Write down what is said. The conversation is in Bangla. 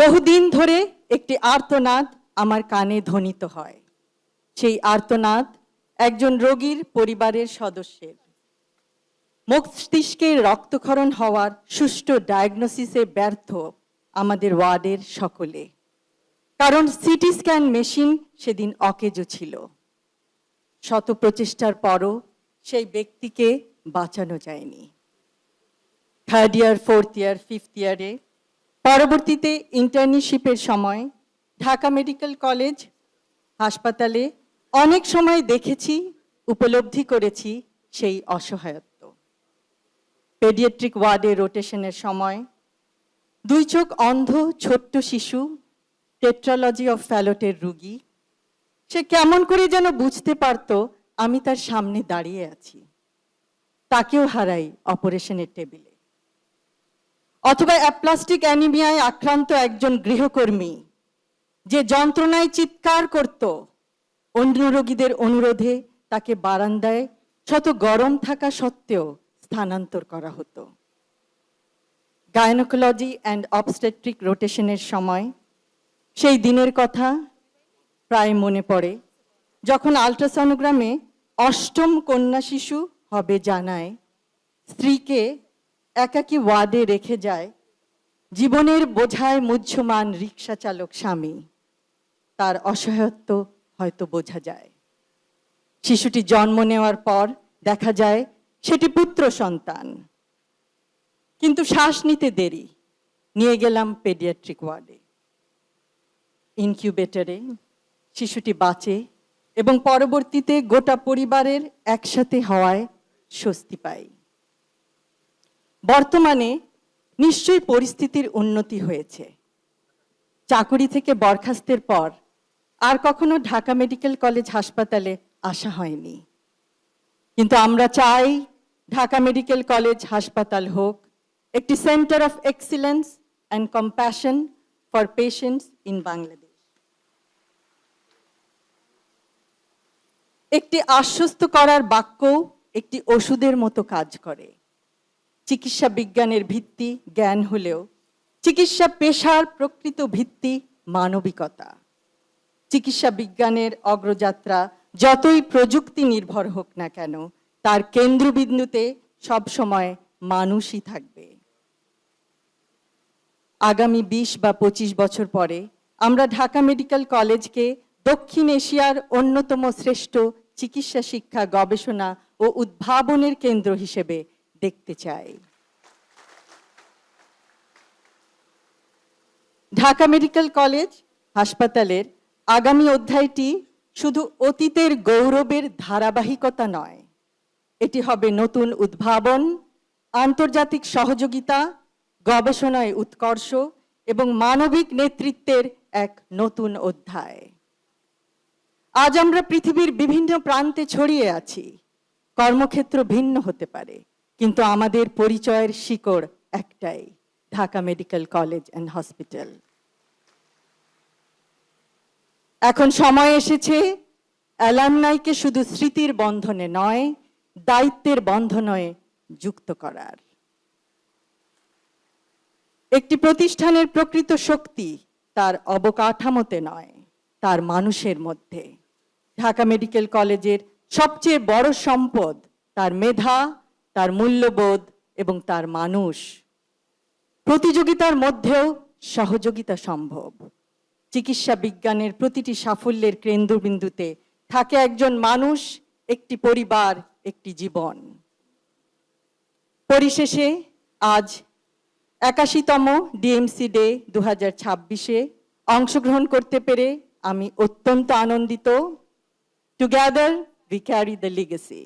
বহুদিন ধরে একটি আর্তনাদ আমার কানে ধ্বনিত হয়। সেই আর্তনাদ একজন রোগীর পরিবারের সদস্যের। মস্তিষ্কে রক্তক্ষরণ হওয়ার সুষ্ঠু ডায়াগনোসিসে ব্যর্থ আমাদের ওয়ার্ডের সকলে, কারণ সিটি স্ক্যান মেশিন সেদিন অকেজো ছিল। শত প্রচেষ্টার পরও সেই ব্যক্তিকে বাঁচানো যায়নি। Third year, fourth year, fifth ইয়ারে, পরবর্তীতে ইন্টার্নশিপের সময় ঢাকা মেডিকেল কলেজ হাসপাতালে অনেক সময় দেখেছি, উপলব্ধি করেছি সেই অসহায়ত্ব। পেডিয়াট্রিক ওয়ার্ডে রোটেশনের সময় 2 চোখ অন্ধ ছোট্ট শিশু, টেট্রালজি অফ ফ্যালটের রোগী, সে কেমন করে যেন বুঝতে পারত আমি তার সামনে দাঁড়িয়ে আছি। তাকেও হারাই অপারেশনের টেবিলে। অথবা অ্যাপ্লাস্টিক অ্যানিমিয়ায় আক্রান্ত একজন গৃহকর্মী, যে যন্ত্রণায় চিৎকার করত, অন্য রোগীদের অনুরোধে তাকে বারান্দায় শত গরম থাকা সত্ত্বেও স্থানান্তর করা হতো। গাইনোকোলজি অ্যান্ড অবস্টেট্রিক রোটেশনের সময় সেই দিনের কথা প্রায় মনে পড়ে, যখন আল্ট্রাসনোগ্রামে 8ম কন্যা শিশু হবে জানায় স্ত্রীকে একাকী ওয়ার্ডে রেখে যায় জীবনের বোঝায় মুহ্যমান রিক্সা চালক স্বামী। তার অসহায়ত্ব হয়তো বোঝা যায়। শিশুটি জন্ম নেওয়ার পর দেখা যায় সেটি পুত্র সন্তান, কিন্তু শ্বাস নিতে দেরি। নিয়ে গেলাম পেডিয়াট্রিক ওয়ার্ডে, ইনকিউবেটরে। শিশুটি বাঁচে এবং পরবর্তীতে গোটা পরিবারের একসাথে হওয়ায় স্বস্তি পাই। বর্তমানে নিশ্চয়ই পরিস্থিতির উন্নতি হয়েছে। চাকুরি থেকে বরখাস্তের পর আর কখনো ঢাকা মেডিকেল কলেজ হাসপাতালে আসা হয়নি, কিন্তু আমরা চাই ঢাকা মেডিকেল কলেজ হাসপাতাল হোক একটি centre of excellence and compassion for patients in Bangladesh. একটি আশ্বস্ত করার বাক্য একটি ওষুধের মতো কাজ করে। চিকিৎসা বিজ্ঞানের ভিত্তি জ্ঞান হলেও চিকিৎসা পেশার প্রকৃত ভিত্তি মানবিকতা। চিকিৎসা বিজ্ঞানের অগ্রযাত্রা যতই প্রযুক্তি নির্ভর হোক না কেন, তার কেন্দ্রবিন্দুতে সবসময় মানুষই থাকবে। আগামী 20 বা 25 বছর পরে আমরা ঢাকা মেডিকেল কলেজকে দক্ষিণ এশিয়ার অন্যতম শ্রেষ্ঠ চিকিৎসা শিক্ষা, গবেষণা ও উদ্ভাবনের কেন্দ্র হিসেবে দেখতে চাই। ঢাকা মেডিকেল কলেজ হাসপাতালের আগামী অধ্যায়টি শুধু অতীতের গৌরবের ধারাবাহিকতা নয়, এটি হবে নতুন উদ্ভাবন, আন্তর্জাতিক সহযোগিতা, গবেষণায় উৎকর্ষ এবং মানবিক নেতৃত্বের এক নতুন অধ্যায়। আজ আমরা পৃথিবীর বিভিন্ন প্রান্তে ছড়িয়ে আছি। কর্মক্ষেত্র ভিন্ন হতে পারে, কিন্তু আমাদের পরিচয়ের শিকড় একটাই, Dhaka medical college and hospital. এখন সময় এসেছে অ্যালামনাইকে শুধু স্মৃতির বন্ধনে নয়, দায়িত্বের বন্ধনে যুক্ত করার। একটি প্রতিষ্ঠানের প্রকৃত শক্তি তার অবকাঠামোতে নয়, তার মানুষের মধ্যে। ঢাকা মেডিকেল কলেজের সবচেয়ে বড় সম্পদ তার মেধা, তার মূল্যবোধ এবং তার মানুষ। প্রতিযোগিতার মধ্যেও সহযোগিতা সম্ভব। চিকিৎসা বিজ্ঞানের প্রতিটি সাফল্যের কেন্দ্রবিন্দুতে থাকে একজন মানুষ, একটি পরিবার, একটি জীবন। পরিশেষে আজ 81তম ডিএমসি ডে 2026-এ অংশগ্রহণ করতে পেরে আমি অত্যন্ত আনন্দিত। Together we carry the legacy.